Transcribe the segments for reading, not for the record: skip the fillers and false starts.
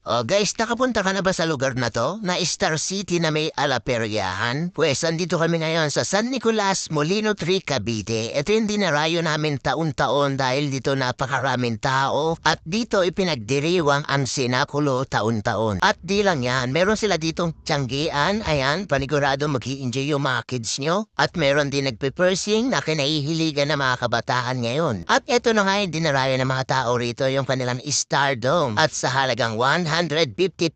Oh guys, nakapunta ka na ba sa lugar na to? Na Star City na may alaperyahan? Pwes, andito kami ngayon sa San Nicolas, Molino 3, Cavite. Ito yung dinarayo namin taon-taon dahil dito napakaraming tao at dito ipinagdiriwang ang sinakulo taon-taon. At di lang yan, meron sila ditong tiyanggian, ayan, panigurado mag-i-enjoy yung mga kids nyo. At meron din nagpe-pursing na kinahihiligan ng mga kabataan ngayon. At ito na nga yung dinarayo ng mga tao rito, yung kanilang Stardome. At sa halagang 150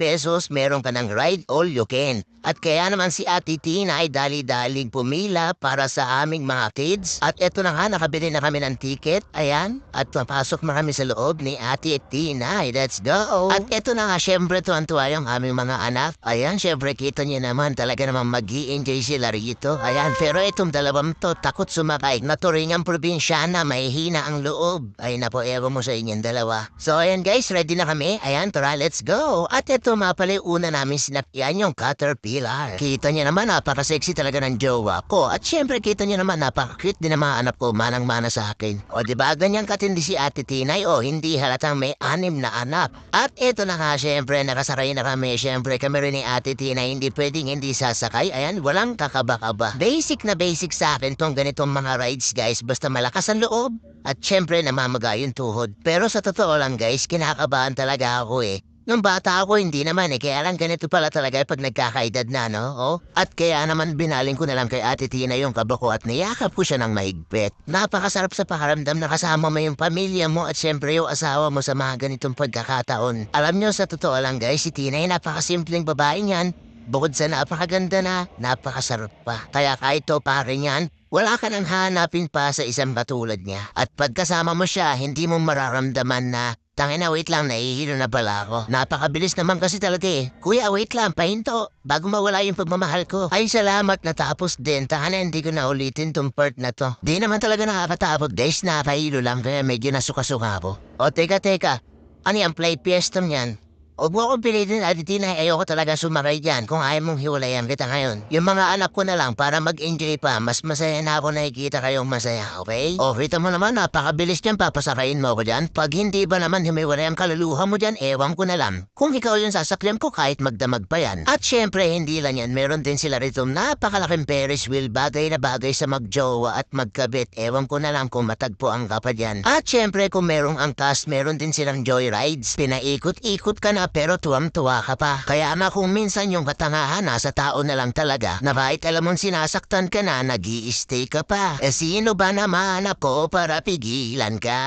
pesos, meron ka ng ride all you can. At kaya naman si Ate Tina ay dali-daling pumila para sa aming mga kids. At eto na nga, nakabili na kami ng ticket. Ayan. At papasok na kami sa loob ni Ate Tina. Let's go! At eto na nga, syempre tuwan-tuwa yung aming mga anak. Ayan, syempre kita niyo naman, talaga naman mag-i-enjoy sila rito. Ayan, pero itong dalawang to, takot sumakay. Naturingang probinsyana, may hina ang loob. Ay napo, ewan mo sa inyong dalawa. So ayan guys, ready na kami. Ayan, tara, let's go! At eto mapala una namin sinakyan yung Caterpillar. Kita niya naman napaka-sexy talaga ng jowa ko. At syempre kita niya naman napaka-cute din ang mga anak ko, manang-mana sa akin. O diba ganyan katindi si Ate Tinay o hindi halatang may 6 na anak. At eto na nga syempre nakasakay na kami. Syempre kami rin ni Ate Tinay hindi pwedeng hindi sasakay. Ayan, walang kakaba-kaba. Basic na basic sa akin tong ganitong mga rides guys. Basta malakas ang loob. At syempre namamaga yung tuhod. Pero sa totoo lang guys, kinakabahan talaga ako eh. Nung bata ako, hindi naman kaya lang ganito pala talaga pag nagkakaedad na, no? Oh? At kaya naman binaling ko na lang kay Ate Tina yung kaba ko at niyakap ko siya ng mahigpit. Napakasarap sa pakaramdam na kasama mo yung pamilya mo at syempre yung asawa mo sa mga ganitong pagkakataon. Alam nyo, sa totoo lang guys, si Tina ay napakasimpleng babae niyan. Bukod sa napakaganda na, napakasarap pa. Kaya kahit to pare niyan, wala ka nang hanapin pa sa isang katulad niya. At pagkasama mo siya, hindi mo mararamdaman na tangina, wait lang, nahihilo na pala ako. Napakabilis naman kasi talaga eh. Kuya, wait lang, pahinto. Bago mawala yung pagmamahal ko. Ay, salamat, natapos din. Tangina, hindi ko na ulitin tong part na to. Di naman talaga nakakatapos, guys. Nakahilo lang, kaya medyo nasuka-suka ako. O, teka. Ano yung play fiesta niyan? Huwag mo akong pilitin, Ate Tina, ayoko talaga sumakay dyan kung ayaw mong hiwalayan kita ngayon. Yung mga anak ko na lang para mag-enjoy pa, mas masaya na ako nakikita kayong masaya, okay? O, kita mo naman, napakabilis dyan, papasakayin mo ako dyan. Pag hindi ba naman humiwalay ang kaluluha mo dyan, ewan ko na lang. Kung ikaw yung sasakyan ko, kahit magdamag pa yan. At syempre, hindi lang yan, meron din sila rito napakalaking Ferris wheel, bagay na bagay sa magjowa at magkabit. Ewan ko na lang kung matagpuan ka pa dyan. At syempre, kung merong angkas, meron din silang joyrides. Pinaikot-ikot ka na pero tuwang-tuwa ka pa. Kaya na kung minsan yung katangahan nasa tao na lang talaga na kahit alam mong sinasaktan ka na, nag-i-stay ka pa. Sino ba naman ako para pigilan ka?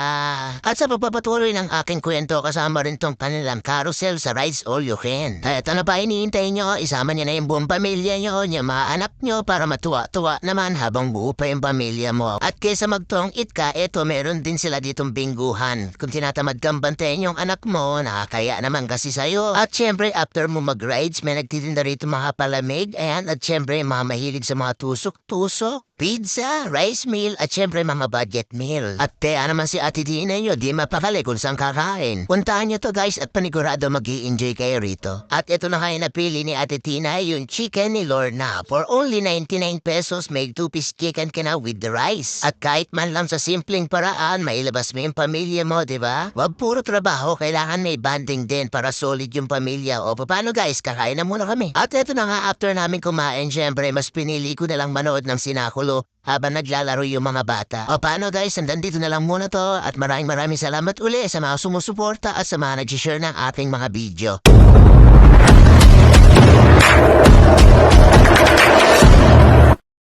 At sa pagpapatuloy ng aking kwento, kasama rin tong kanilang carousel sa Rides All You Can. Eto na ba hinihintay nyo? Isama nyo na yung buong pamilya nyo, yung mga anak nyo para matuwa-tuwa naman habang buo pa yung pamilya mo. At kaysa magtong-it ka, eto meron din sila ditong bingguhan. Kung tinatamad kang bantayan yung anak mo, nakakaya naman kasi sa'yo. At syempre, after mo mag-rides, may nagtitinda rito mga palamig. Ayan, at syempre, mga mahilig sa mga tusok-tusok, pizza, rice meal, at syempre mga budget meal. At kaya naman si Ate Tina nyo, di mapakali kung saan kakain. Puntahan nyo to guys at panigurado mag-i-enjoy kayo rito. At ito na kayo napili ni Ate Tina, yung chicken ni Lorna. For only 99 pesos, may 2-piece chicken ka na with the rice. At kahit man lang sa simpleng paraan, mailabas mo yung pamilya mo, di ba? Wag puro trabaho, kailangan may banding din para solid yung pamilya. O paano guys, kakain na muna kami. At ito na nga, after namin kumain, syempre, mas pinili ko na lang manood ng sinakulo habang naglalaro yung mga bata. O paano guys, hanggang dito na lang muna to at maraming salamat uli sa mga sumusuporta at sa mga nag-share ng ating mga video.